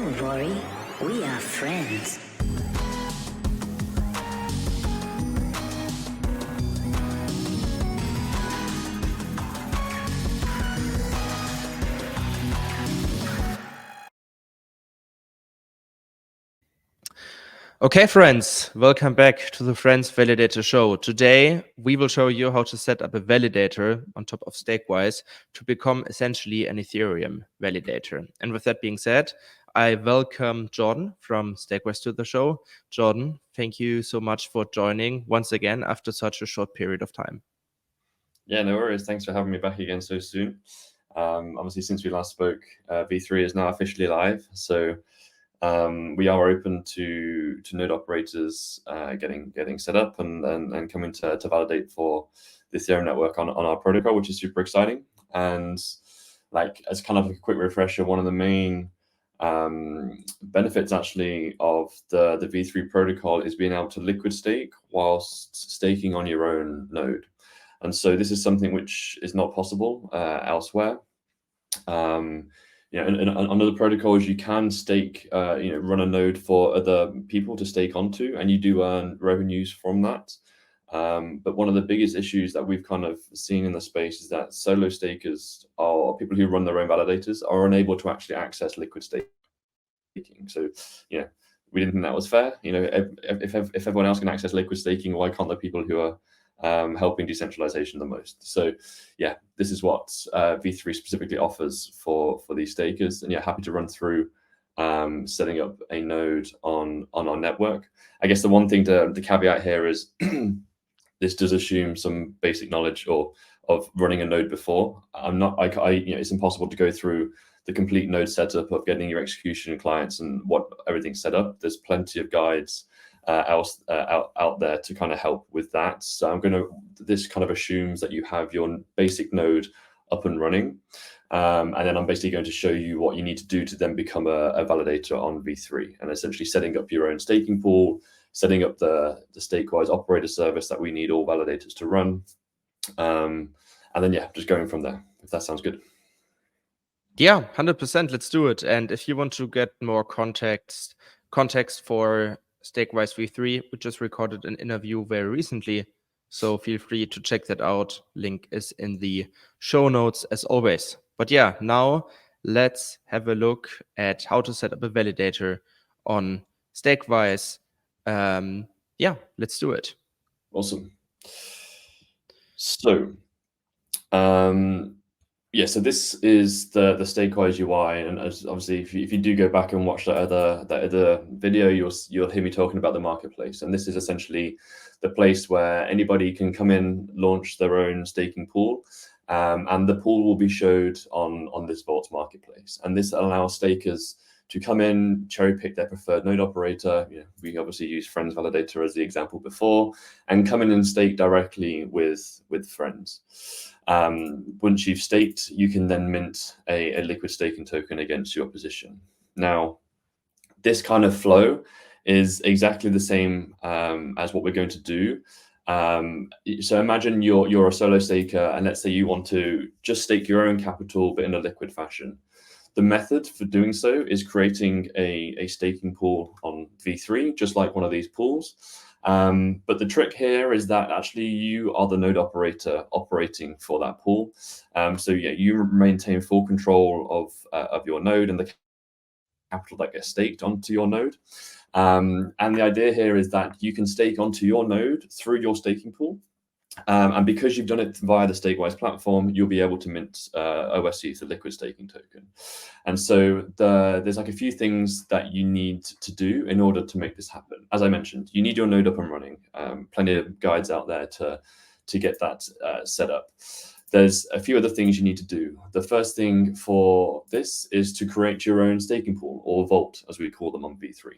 Don't worry, we are friends. Okay, friends, welcome back to the Frens Validator show. Today, we will show you how to set up a validator on top of Stakewise to become essentially an Ethereum validator. And with that being said, I welcome Jordan from Stakewise to the show. Jordan, thank you so much for joining once again after such a short period of time. Yeah, no worries. Thanks for having me back again so soon. Obviously, since we last spoke, V3 is now officially live. So we are open to node operators getting set up and coming to validate for the Ethereum network on our protocol, which is super exciting. And like as kind of a quick refresher, one of the main benefits actually of the V3 protocol is being able to liquid stake whilst staking on your own node. And so this is something which is not possible elsewhere. And on other protocols, you can stake, run a node for other people to stake onto, and you do earn revenues from that. But one of the biggest issues that we've kind of seen in the space is that solo stakers or people who run their own validators are unable to actually access liquid staking. So, we didn't think that was fair. If everyone else can access liquid staking, why can't the people who are helping decentralization the most? So yeah, this is what V3 specifically offers for these stakers. And yeah, happy to run through setting up a node on our network. I guess the one thing the caveat here is this does assume some basic knowledge of running a node before. It's impossible to go through the complete node setup of getting your execution clients and what everything's set up. There's plenty of guides out there to kind of help with that. So this kind of assumes that you have your basic node up and running. And then I'm basically going to show you what you need to do to then become a validator on V3, and essentially setting up your own staking pool, setting up the Stakewise operator service that we need all validators to run. And then, yeah, just going from there, if that sounds good. Yeah, 100%. Let's do it. And if you want to get more context for Stakewise V3, we just recorded an interview very recently, so feel free to check that out. Link is in the show notes as always. But yeah, now let's have a look at how to set up a validator on Stakewise. Yeah, let's do it. Awesome. So, so this is the Stakewise UI, and as obviously, if you do go back and watch that other video, you'll hear me talking about the marketplace. And this is essentially the place where anybody can come in, launch their own staking pool, and the pool will be showed on this Vault marketplace. And this allows stakers to come in, cherry pick their preferred node operator. We obviously use Frens Validator as the example before, and come in and stake directly with Frens. Once you've staked, you can then mint a liquid staking token against your position. Now, this kind of flow is exactly the same as what we're going to do. So imagine you're a solo staker, and let's say you want to just stake your own capital, but in a liquid fashion. The method for doing so is creating a staking pool on V3, just like one of these pools. But the trick here is that actually you are the node operator operating for that pool. So yeah, you maintain full control of your node and the capital that gets staked onto your node. And the idea here is that you can stake onto your node through your staking pool. And because you've done it via the Stakewise platform, you'll be able to mint OSE, the liquid staking token. And so there's like a few things that you need to do in order to make this happen. As I mentioned, you need your node up and running. Plenty of guides out there to get that set up. There's a few other things you need to do. The first thing for this is to create your own staking pool, or vault, as we call them on V3.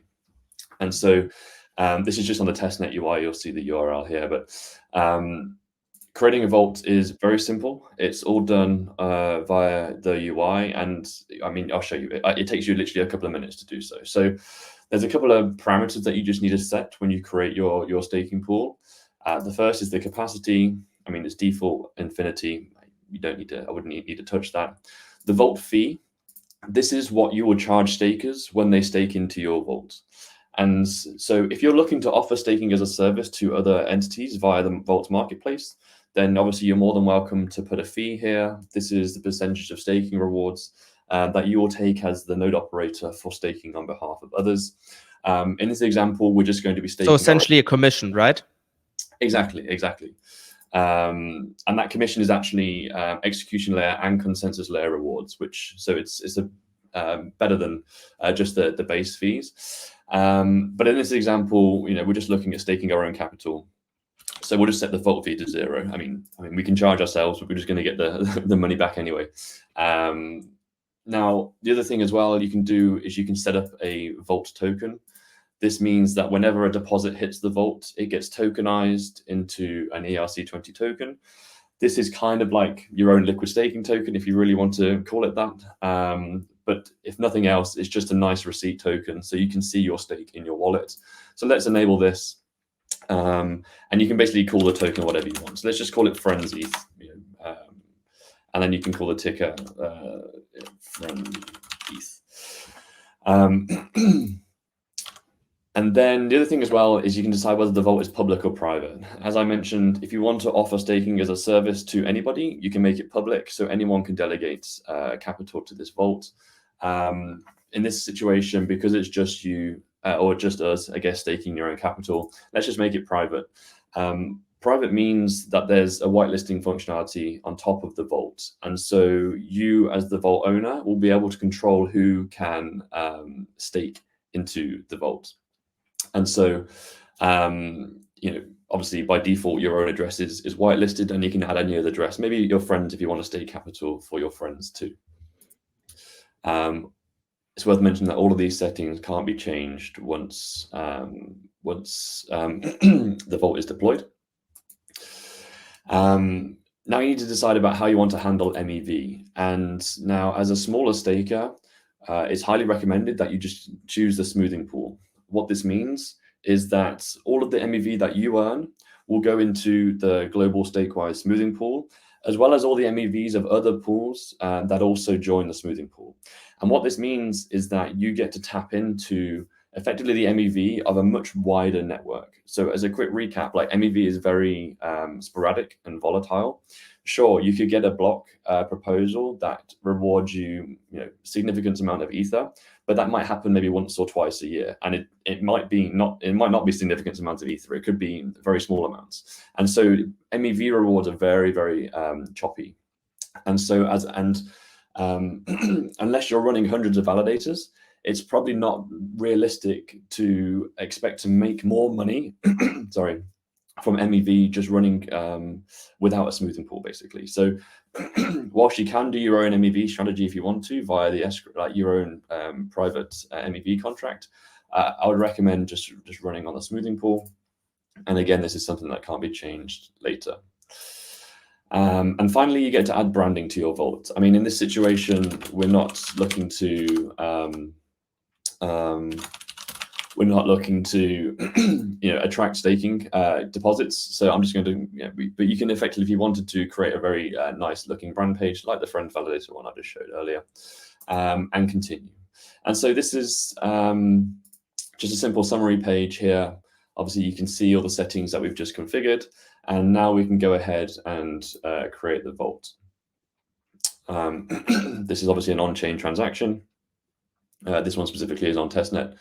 And so this is just on the testnet UI. You'll see the URL here, but creating a vault is very simple. It's all done via the UI, and I mean, I'll show you. It takes you literally a couple of minutes to do so. So there's a couple of parameters that you just need to set when you create your staking pool. The first is the capacity. I mean, it's default infinity. You don't need to. I wouldn't need to touch that. The vault fee this is what you will charge stakers when they stake into your vault. And so if you're looking to offer staking as a service to other entities via the Vault marketplace, then obviously you're more than welcome to put a fee here. This is the percentage of staking rewards that you will take as the node operator for staking on behalf of others. In this example, we're just going to be staking. So essentially a commission, right? Exactly. And that commission is actually execution layer and consensus layer rewards, so it's better than just the base fees. But in this example, we're just looking at staking our own capital. So we'll just set the vault fee to 0. I mean, we can charge ourselves, but we're just going to get the money back anyway. Now, the other thing as well you can do is you can set up a vault token. This means that whenever a deposit hits the vault, it gets tokenized into an ERC20 token. This is kind of like your own liquid staking token, if you really want to call it that. But if nothing else, it's just a nice receipt token, so you can see your stake in your wallet. So let's enable this. And you can basically call the token whatever you want. So let's just call it Frens ETH. And then you can call the ticker Frens ETH. And then the other thing as well is you can decide whether the vault is public or private. As I mentioned, if you want to offer staking as a service to anybody, you can make it public, so anyone can delegate capital to this vault. In this situation, because it's just you or just us, I guess, staking your own capital, let's just make it private. Private means that there's a whitelisting functionality on top of the vault. And so you, as the vault owner, will be able to control who can stake into the vault. And so, obviously by default, your own address is whitelisted, and you can add any other address, maybe your friends if you want to stake capital for your friends too. It's worth mentioning that all of these settings can't be changed once the vault is deployed. Now you need to decide about how you want to handle MEV. And now, as a smaller staker, it's highly recommended that you just choose the smoothing pool. What this means is that all of the MEV that you earn will go into the global Stakewise smoothing pool, as well as all the MEVs of other pools that also join the smoothing pool. And what this means is that you get to tap into effectively the MEV of a much wider network. So as a quick recap, like MEV is very sporadic and volatile. Sure, you could get a block proposal that rewards you, significant amount of ether, but that might happen maybe once or twice a year, and it might not be significant amounts of ether. It could be very small amounts, and so MEV rewards are very, very choppy. And so unless you're running hundreds of validators, it's probably not realistic to expect to make more money. Sorry. From MEV just running without a smoothing pool, basically. So whilst you can do your own MEV strategy if you want to via the your own private MEV contract, I would recommend just running on the smoothing pool. And again, this is something that can't be changed later. And finally, you get to add branding to your vault. I mean, in this situation, we're not looking to attract staking deposits. So I'm just going to, but you can effectively, if you wanted to, create a very nice looking brand page like the Frens Validator one I just showed earlier, and continue. And so this is just a simple summary page here. Obviously, you can see all the settings that we've just configured, and now we can go ahead and create the vault. This is obviously an on-chain transaction. This one specifically is on testnet.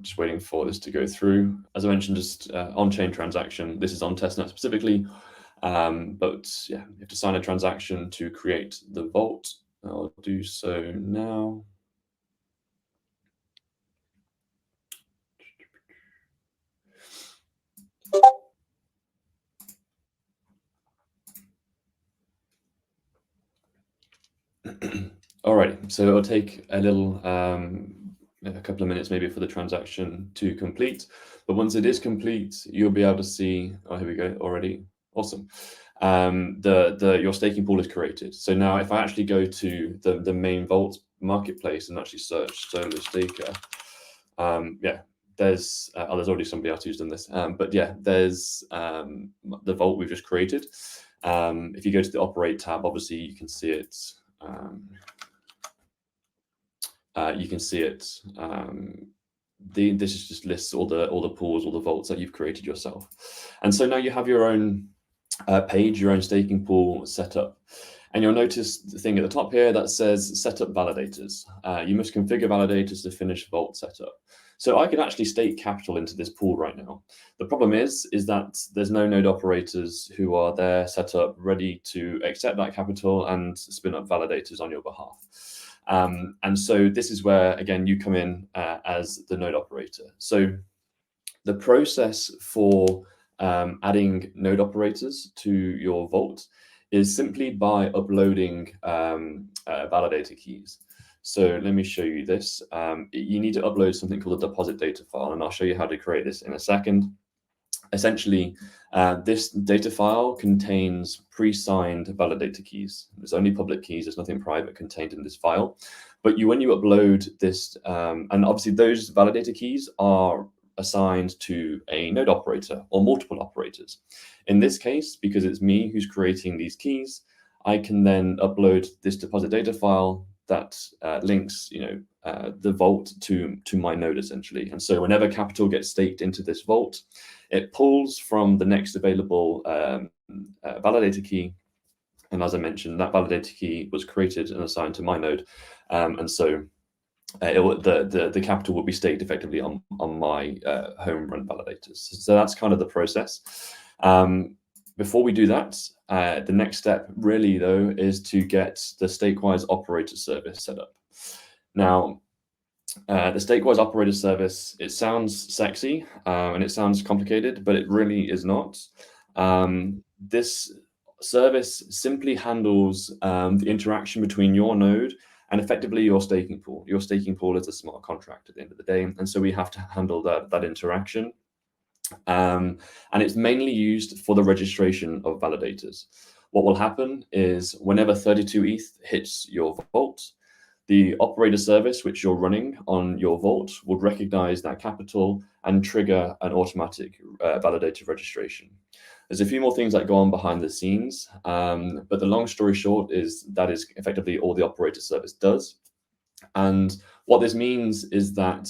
Just waiting for this to go through. As I mentioned, just on-chain transaction. This is on testnet specifically, but yeah, you have to sign a transaction to create the vault. I'll do so now. All right, so it'll take a little, a couple of minutes maybe for the transaction to complete. But once it is complete, you'll be able to see, oh, here we go already. Awesome. Your staking pool is created. So now if I actually go to the main vault marketplace and actually search solo staker, yeah, there's already somebody else who's done this. But yeah, there's the vault we've just created. If you go to the operate tab, obviously you can see it. you can see it. This just lists all the pools, all the vaults that you've created yourself. And so now you have your own page, your own staking pool set up. And you'll notice the thing at the top here that says setup validators. You must configure validators to finish vault setup. So I could actually stake capital into this pool right now. The problem is that there's no node operators who are there set up ready to accept that capital and spin up validators on your behalf. And so this is where, again, you come in as the node operator. So the process for adding node operators to your vault is simply by uploading validator keys. So let me show you this. You need to upload something called a deposit data file, and I'll show you how to create this in a second. Essentially, this data file contains pre-signed validator keys. There's only public keys, there's nothing private contained in this file. But when you upload this, and obviously those validator keys are assigned to a node operator or multiple operators. In this case, because it's me who's creating these keys, I can then upload this deposit data file that links, the vault to my node essentially. And so whenever capital gets staked into this vault, it pulls from the next available validator key. And as I mentioned, that validator key was created and assigned to my node. And so the capital will be staked effectively on my home run validators. So that's kind of the process. Before we do that, the next step really though is to get the Stakewise operator service set up. Now, the Stakewise operator service, it sounds sexy and it sounds complicated, but it really is not. This service simply handles the interaction between your node and effectively your staking pool. Your staking pool is a smart contract at the end of the day, and so we have to handle that interaction. And it's mainly used for the registration of validators. What will happen is whenever 32 ETH hits your vault, the operator service which you're running on your vault would recognize that capital and trigger an automatic validator registration. There's a few more things that go on behind the scenes, but the long story short is that is effectively all the operator service does. And what this means is that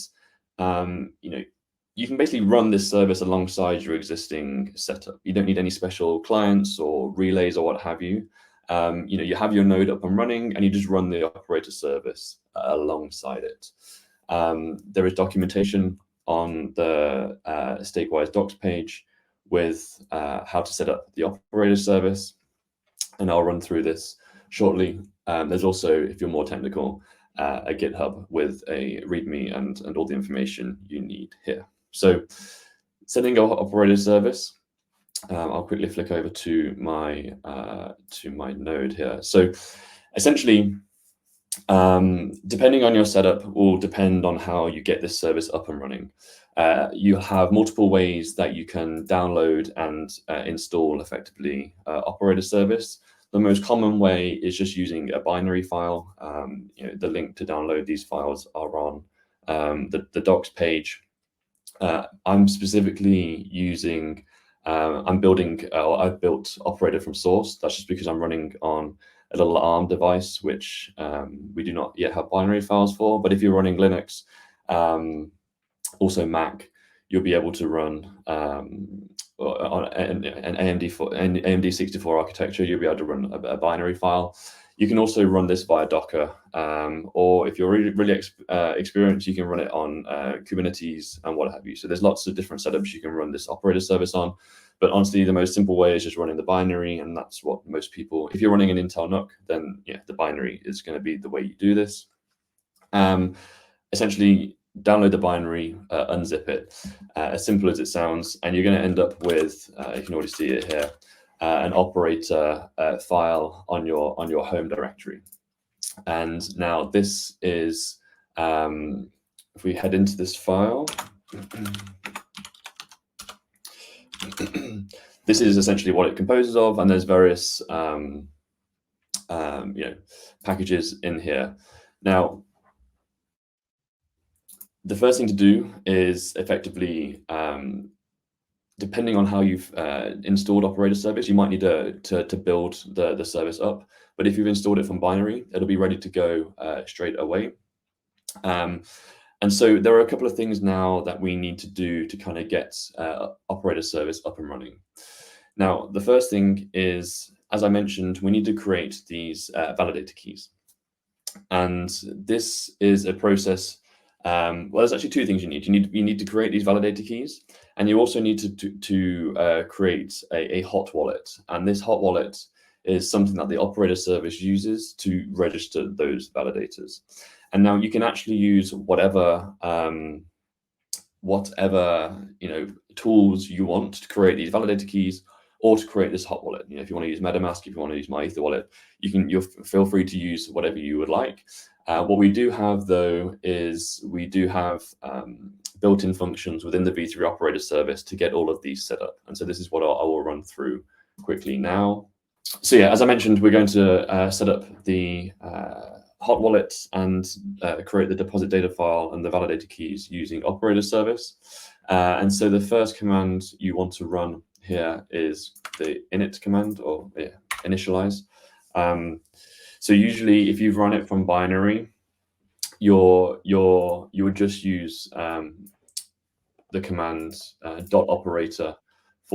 you can basically run this service alongside your existing setup. You don't need any special clients or relays or what have you. You have your node up and running, and you just run the operator service alongside it. There is documentation on the Stakewise docs page with how to set up the operator service, and I'll run through this shortly. There's also, if you're more technical, a GitHub with a README and all the information you need here. So setting up operator service, I'll quickly flick over to my node here. So essentially, depending on your setup will depend on how you get this service up and running. You have multiple ways that you can download and install effectively operator service. The most common way is just using a binary file. The link to download these files are on the docs page. I'm specifically using, I've built operator from source. That's just because I'm running on a little ARM device, which we do not yet have binary files for. But if you're running Linux, also Mac, you'll be able to run on an AMD 64 architecture. You'll be able to run a binary file. You can also run this via Docker, or if you're really experienced, you can run it on Kubernetes and what have you. So there's lots of different setups you can run this operator service on. But honestly, the most simple way is just running the binary, and that's what most people, if you're running an Intel NUC, then yeah, the binary is going to be the way you do this. Essentially, download the binary, unzip it, as simple as it sounds, and you're going to end up with, you can already see it here, an operator file on your home directory. And now this is, if we head into this file, this is essentially what it composes of, and there's various packages in here. Now, the first thing to do is effectively, depending on how you've installed operator service, you might need to build the service up. But if you've installed it from binary, it'll be ready to go straight away. And so there are a couple of things now that we need to do to kind of get operator service up and running. Now, the first thing is, as I mentioned, we need to create these validator keys. And this is a process. Well, there's actually two things you need. You need to create these validator keys, and you also need to create a hot wallet. And this hot wallet is something that the operator service uses to register those validators. And now you can actually use whatever tools you want to create these validator keys, or to create this hot wallet. If you want to use MetaMask, if you want to use my Ether wallet, you'll feel free to use whatever you would like. What we do have, though, is we do have built-in functions within the V3 operator service to get all of these set up. And so this is what I will run through quickly now. So yeah, as I mentioned, we're going to set up the hot wallet and create the deposit data file and the validator keys using operator service. And so the first command you want to run here is the init command, or initialize. So usually, if you've run it from binary, you would just use the command .operator /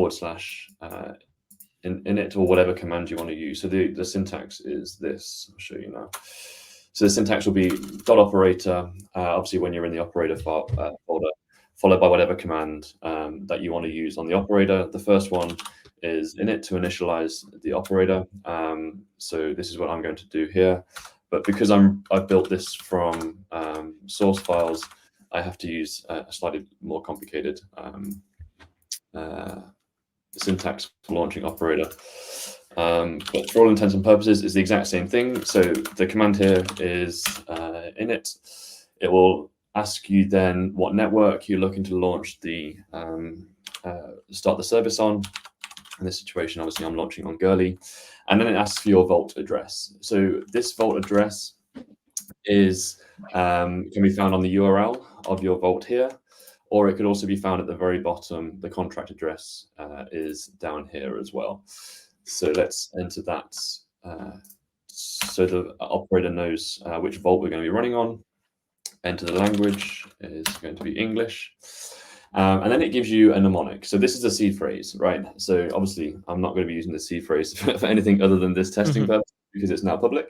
init, or whatever command you want to use. So the syntax is this. I'll show you now. So the syntax will be .operator, obviously when you're in the operator folder, followed by whatever command that you want to use on the operator. The first one is init to initialize the operator. So this is what I'm going to do here. But because I've built this from source files, I have to use a slightly more complicated syntax for launching operator. But for all intents and purposes, it's the exact same thing. So the command here is init. It will ask you then what network you're looking to launch the start the service on. In this situation, obviously, I'm launching on Gurley, and then it asks for your vault address. So this vault address is can be found on the URL of your vault here, or it could also be found at the very bottom. The contract address is down here as well. So let's enter that so the operator knows which vault we're going to be running on. Enter the language is going to be English. And then it gives you a mnemonic. So this is a seed phrase, right? So obviously, I'm not going to be using the seed phrase for anything other than this testing purpose, because it's now public.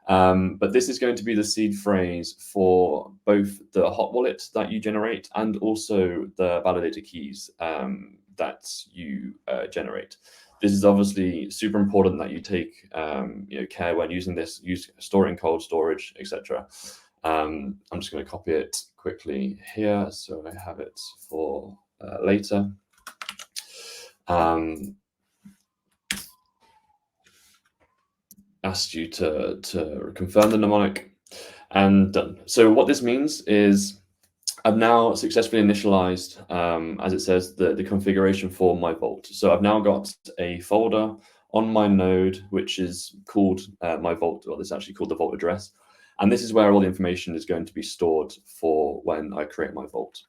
But this is going to be the seed phrase for both the hot wallet that you generate and also the validator keys that you generate. This is obviously super important that you take care when using this. Store it in cold storage, etc. I'm just going to copy it quickly here so I have it for later. Asked you to confirm the mnemonic, and done. So what this means is I've now successfully initialized, as it says, the configuration for my vault. So I've now got a folder on my node, which is called my vault, or it's actually called the vault address. And this is where all the information is going to be stored for when I create my vault.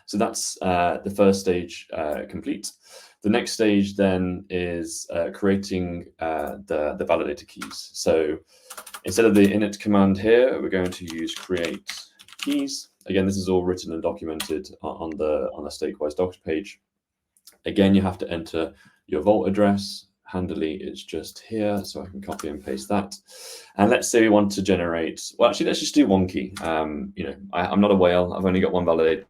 So that's the first stage complete. The next stage then is creating the validator keys. So instead of the init command here, we're going to use create keys. Again, this is all written and documented on the Stakewise docs page. Again, you have to enter your vault address. Handily, it's just here, so I can copy and paste that. And let's say we want to generate, well, actually, let's just do one key. I'm not a whale. I've only got one validator.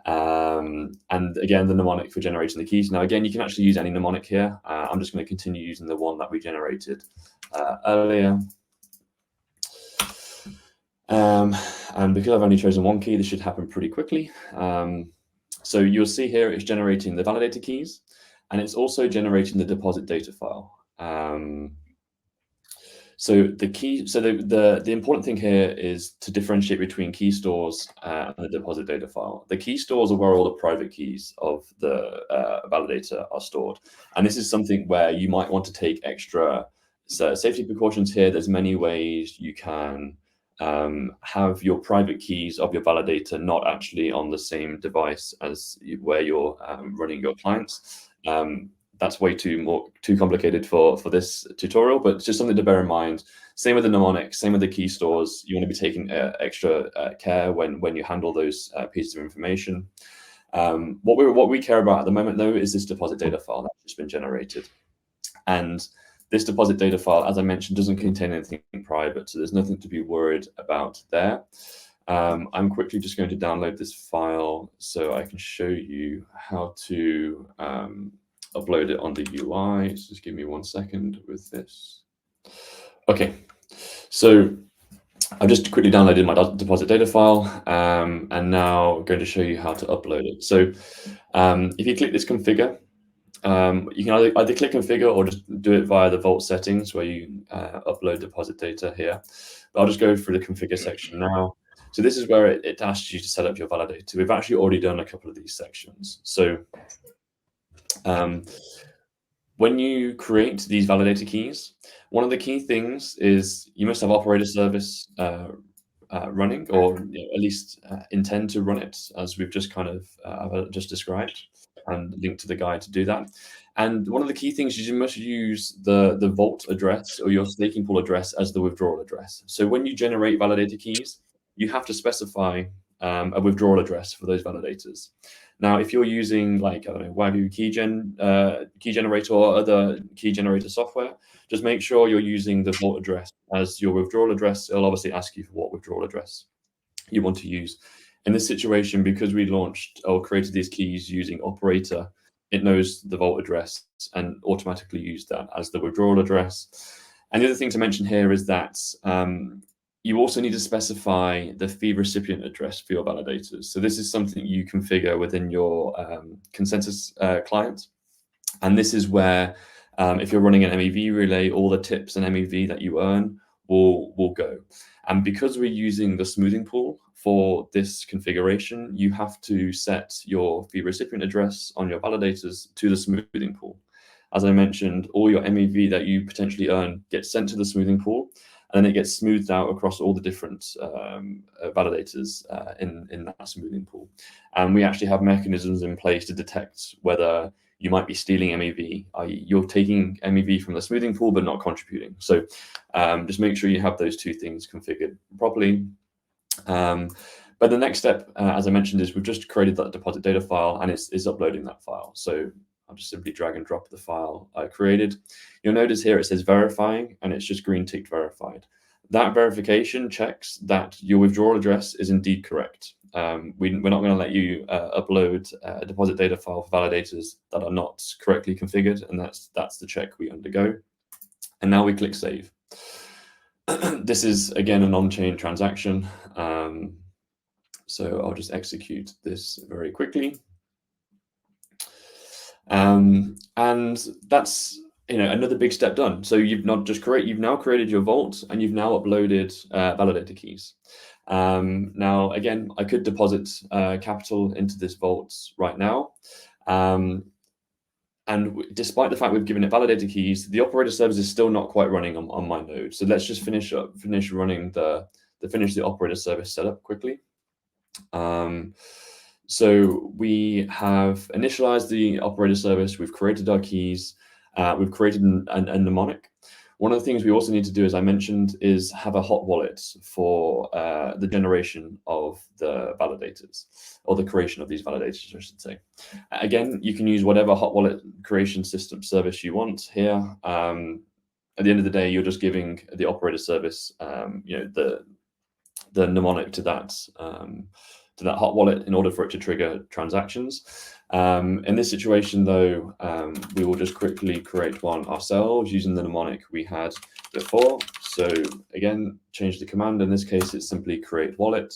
And again, the mnemonic for generating the keys. Now, again, you can actually use any mnemonic here. I'm just going to continue using the one that we generated earlier. And because I've only chosen one key, this should happen pretty quickly. So you'll see here it's generating the validator keys, and it's also generating the deposit data file. So the important thing here is to differentiate between key stores and the deposit data file. The key stores are where all the private keys of the validator are stored. And this is something where you might want to take extra safety precautions here. There's many ways you can have your private keys of your validator not actually on the same device as where you're running your clients. that's way too complicated for this tutorial, but it's just something to bear in mind. Same with the mnemonic, same with the key stores. You want to be taking extra care when you handle those pieces of information. What we care about at the moment, though, is this deposit data file that's just been generated. And this deposit data file, as I mentioned, doesn't contain anything private, so there's nothing to be worried about there. I'm quickly just going to download this file so I can show you how to upload it on the UI. So just give me 1 second with this. Okay, so I've just quickly downloaded my deposit data file, and now I'm going to show you how to upload it. So if you click this configure, you can either click configure or just do it via the vault settings where you upload deposit data here. But I'll just go through the configure section now. So this is where it asks you to set up your validator. We've actually already done a couple of these sections. So when you create these validator keys, one of the key things is you must have operator service running, or at least intend to run it, as we've just kind of just described, and link to the guide to do that. And one of the key things is you must use the vault address or your staking pool address as the withdrawal address. So when you generate validator keys, you have to specify a withdrawal address for those validators. Now, if you're using, like, I don't know, Wagyu key generator or other key generator software, just make sure you're using the vault address as your withdrawal address. It'll obviously ask you for what withdrawal address you want to use. In this situation, because we launched or created these keys using operator, it knows the vault address and automatically used that as the withdrawal address. And the other thing to mention here is that you also need to specify the fee recipient address for your validators. So this is something you configure within your consensus client. And this is where, if you're running an MEV relay, all the tips and MEV that you earn will go. And because we're using the smoothing pool for this configuration, you have to set your fee recipient address on your validators to the smoothing pool. As I mentioned, all your MEV that you potentially earn gets sent to the smoothing pool, and then it gets smoothed out across all the different validators in that smoothing pool. And we actually have mechanisms in place to detect whether you might be stealing MEV, i.e. you're taking MEV from the smoothing pool but not contributing. So just make sure you have those two things configured properly. But the next step, as I mentioned, is we've just created that deposit data file, and it's uploading that file. So I'll just simply drag and drop the file I created. You'll notice here it says verifying, and it's just green ticked verified. That verification checks that your withdrawal address is indeed correct. We're not going to let you upload a deposit data file for validators that are not correctly configured, and that's the check we undergo. And now we click save. This is, again, a non-chain transaction. So I'll just execute this very quickly. And that's another big step done. So you've now created your vault, and you've now uploaded validator keys. Now, again, I could deposit capital into this vault right now. And despite the fact we've given it validator keys, the operator service is still not quite running on my node. So let's just finish running finish the operator service setup quickly. So we have initialized the operator service. We've created our keys. We've created a mnemonic. One of the things we also need to do, as I mentioned, is have a hot wallet for the generation of the validators, or the creation of these validators, I should say. Again, you can use whatever hot wallet creation system service you want here. At the end of the day, you're just giving the operator service, the mnemonic to that hot wallet in order for it to trigger transactions. In this situation, though, we will just quickly create one ourselves using the mnemonic we had before. So again, change the command. In this case, it's simply create wallet.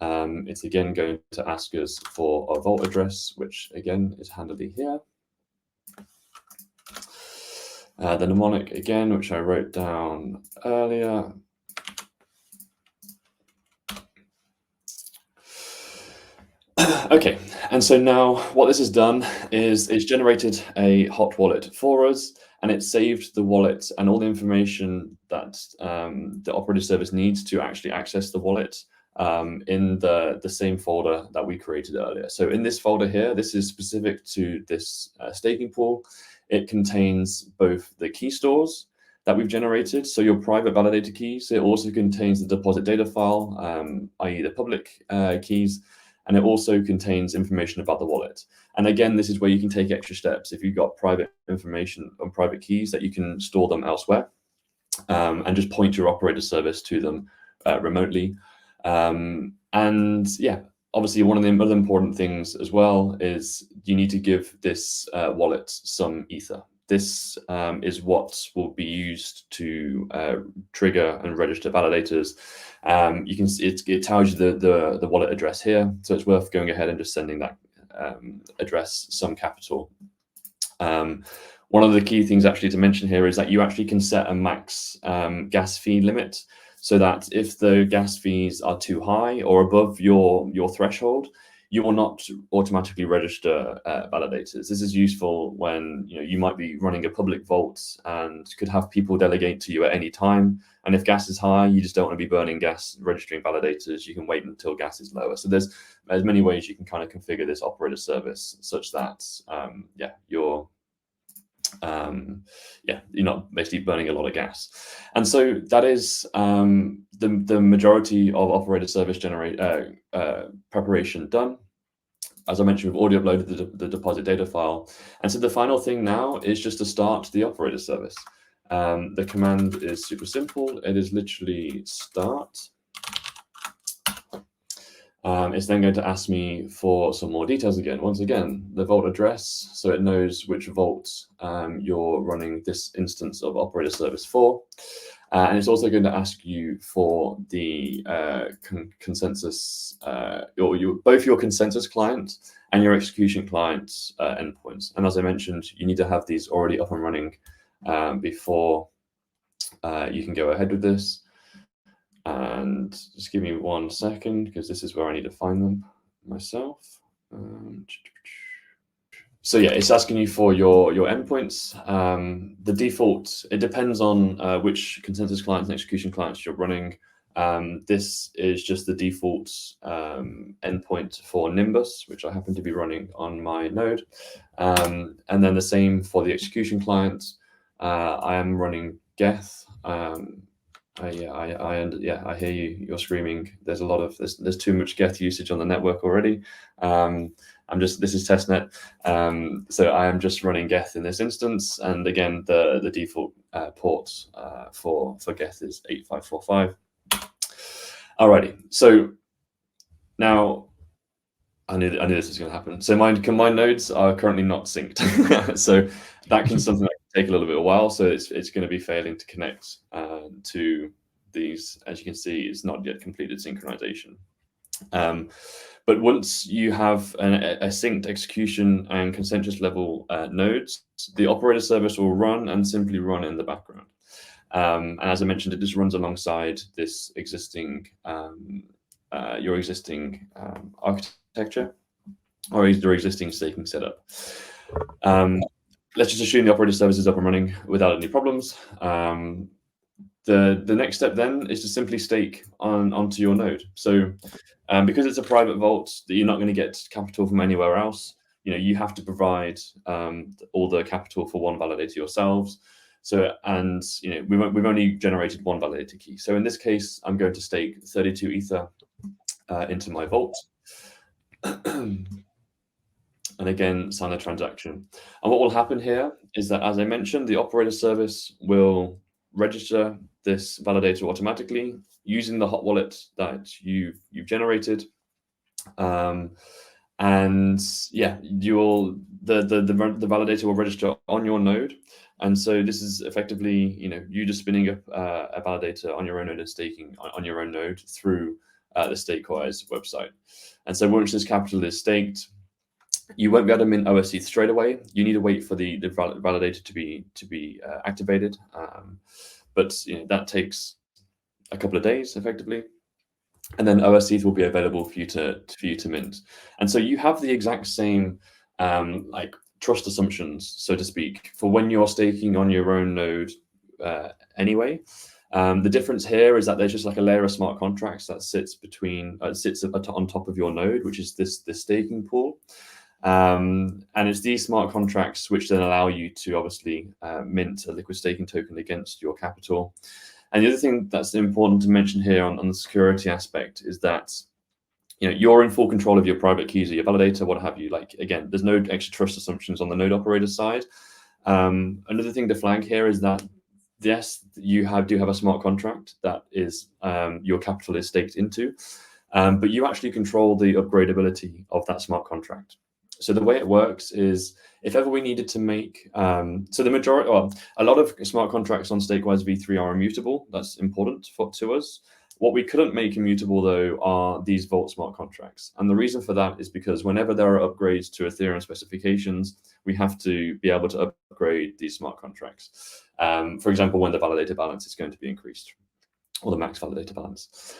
It's again going to ask us for a vault address, which again is handily here. The mnemonic again, which I wrote down earlier. Okay, and so now what this has done is it's generated a hot wallet for us, and it saved the wallet and all the information that the operator service needs to actually access the wallet in the same folder that we created earlier. So in this folder here, this is specific to this staking pool. It contains both the key stores that we've generated, so your private validator keys. It also contains the deposit data file, i.e. the public keys, and it also contains information about the wallet. And again, this is where you can take extra steps. If you've got private information on private keys, that you can store them elsewhere, and just point your operator service to them remotely. And yeah, obviously one of the other important things as well is you need to give this wallet some ether. This is what will be used to trigger and register validators. You can see it tells you the wallet address here, so it's worth going ahead and just sending that address some capital. One of the key things actually to mention here is that you actually can set a max gas fee limit, so that if the gas fees are too high or above your threshold, you will not automatically register validators. This is useful when you might be running a public vault and could have people delegate to you at any time. And if gas is high, you just don't want to be burning gas registering validators. You can wait until gas is lower. So there's many ways you can kind of configure this operator service such that you're not basically burning a lot of gas. And so that is the majority of operator service preparation done. As I mentioned, we've already uploaded the deposit data file. And so the final thing now is just to start the operator service. The command is super simple. It is literally start. It's then going to ask me for some more details again. Once again, the vault address, so it knows which vault you're running this instance of operator service for. And it's also going to ask you for the consensus, both your consensus client and your execution client endpoints. And as I mentioned, you need to have these already up and running before you can go ahead with this. And just give me 1 second, because this is where I need to find them myself. So yeah, it's asking you for your endpoints. The default, it depends on which consensus clients and execution clients you're running. This is just the default endpoint for Nimbus, which I happen to be running on my node. And then the same for the execution client. I am running Geth. I hear you. You're screaming. There's a lot of there's too much Geth usage on the network already. This is testnet. So I am just running Geth in this instance. And again, the default port for Geth is 8545. Alrighty. So now I knew this was going to happen. So my combined nodes are currently not synced. So that can something that can take a little bit of a while. So it's going to be failing to connect to these. As you can see, it's not yet completed synchronization. But once you have a synced execution and consensus level nodes, the operator service will run and simply run in the background. And as I mentioned, it just runs alongside this existing your existing architecture or your existing staking setup. Let's just assume the operator service is up and running without any problems. The next step then is to simply stake onto your node. So because it's a private vault that you're not going to get capital from anywhere else, you have to provide all the capital for one validator yourselves. So, and we've only generated one validator key. So in this case, I'm going to stake 32 ether into my vault. And again, sign the transaction. And what will happen here is that, as I mentioned, the operator service will register this validator automatically using the hot wallet that you've generated. And yeah, the validator will register on your node. And so this is effectively, you just spinning up a validator on your own node and staking on your own node through the Stakewise website. And so once this capital is staked, you won't be able to mint OSETH straight away. You need to wait for the validator to be activated. But that takes a couple of days, effectively, and then OSETH will be available for you to mint. And so you have the exact same trust assumptions, so to speak, for when you're staking on your own node anyway. The difference here is that there's just like a layer of smart contracts that sits on top of your node, which is this staking pool. And it's these smart contracts which then allow you to obviously mint a liquid staking token against your capital. And the other thing that's important to mention here on the security aspect is that you're in full control of your private keys or your validator, what have you. Like, again, there's no extra trust assumptions on the node operator side. Another thing to flag here is that yes, you do have a smart contract that is your capital is staked into, but you actually control the upgradability of that smart contract. So the way it works is, if ever we needed to make, so the majority, well, a lot of smart contracts on Stakewise V3 are immutable. That's important to us. What we couldn't make immutable, though, are these Vault smart contracts. And the reason for that is because whenever there are upgrades to Ethereum specifications, we have to be able to upgrade these smart contracts. For example, when the validator balance is going to be increased, or the max validator balance.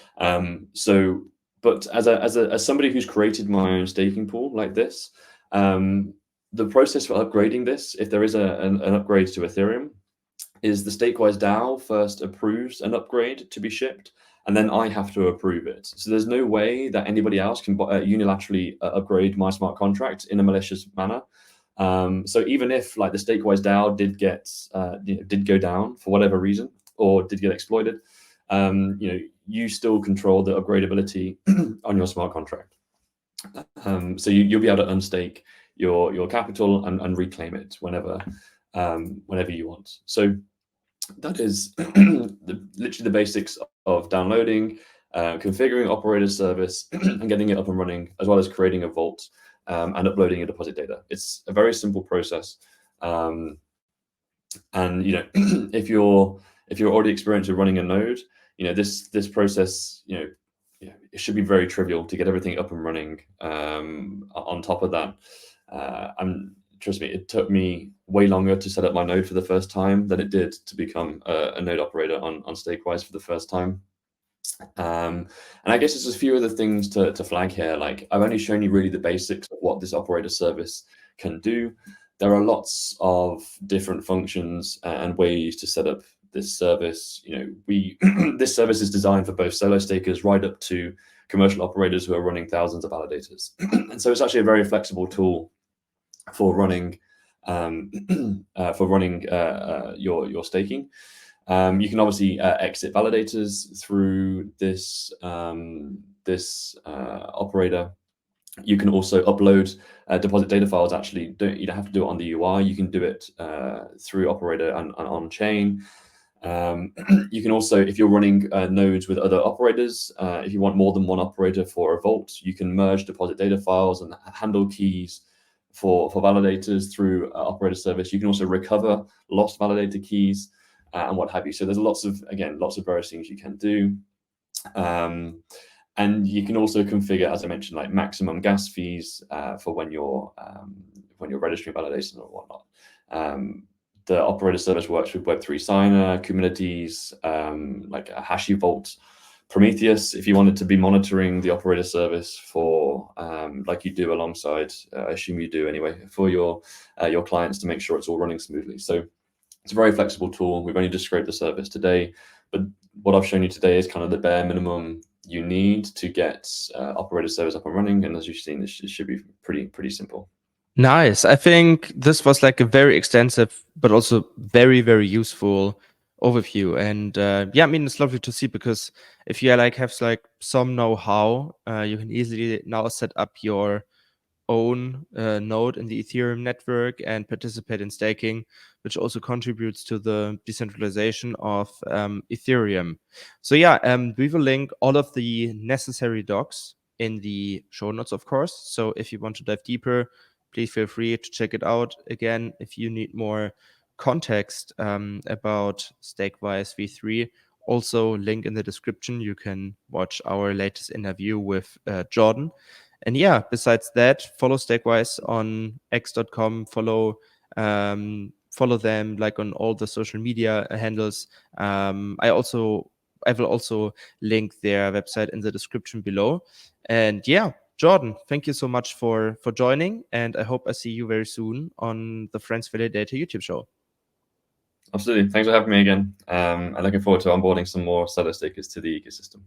But as somebody who's created my own staking pool like this, the process for upgrading this, if there is an upgrade to Ethereum, is the Stakewise DAO first approves an upgrade to be shipped, and then I have to approve it. So there's no way that anybody else can unilaterally upgrade my smart contract in a malicious manner. So even if like the Stakewise DAO did go down for whatever reason, or did get exploited, you still control the upgradability on your smart contract. So you'll be able to unstake your capital and reclaim it whenever you want. So that is literally the basics of downloading, configuring operator service, and getting it up and running, as well as creating a vault and uploading your deposit data. It's a very simple process. And if you're already experienced with running a node, this process, it should be very trivial to get everything up and running. On top of that, trust me, it took me way longer to set up my node for the first time than it did to become a node operator on Stakewise for the first time. And I guess there's a few other things to flag here. Like, I've only shown you really the basics of what this operator service can do. There are lots of different functions and ways to set up this service. This service is designed for both solo stakers right up to commercial operators who are running thousands of validators. And so it's actually a very flexible tool for running your staking. You can obviously exit validators through this operator. You can also upload deposit data files. Actually, you don't have to do it on the UI. You can do it through operator and on chain. You can also, if you're running nodes with other operators, if you want more than one operator for a vault, you can merge deposit data files and handle keys for validators through operator service. You can also recover lost validator keys and what have you. So there's lots of various things you can do. And you can also configure, as I mentioned, like maximum gas fees for when you're registering validation or whatnot. The operator service works with Web3 Signer, Kubernetes, like a HashiVault, Prometheus. If you wanted to be monitoring the operator service for, like you do alongside, I assume you do anyway, for your clients to make sure it's all running smoothly. So it's a very flexible tool. We've only just scraped the surface today, but what I've shown you today is kind of the bare minimum you need to get operator service up and running. And as you've seen, it should be pretty simple. Nice. I think this was like a very extensive, but also very, very useful overview. And yeah, I mean, it's lovely to see, because if you have like some know-how, you can easily now set up your own node in the Ethereum network and participate in staking, which also contributes to the decentralization of Ethereum. So yeah, we will link all of the necessary docs in the show notes, of course. So if you want to dive deeper, please feel free to check it out. Again, if you need more context about Stakewise V3, also link in the description. You can watch our latest interview with Jordan. And yeah, besides that, follow Stakewise on x.com, follow them like on all the social media handles. I will also link their website in the description below. And yeah, Jordan, thank you so much for joining, and I hope I see you very soon on the Frens Validator YouTube show. Absolutely. Thanks for having me again. I'm looking forward to onboarding some more solo stakers to the ecosystem.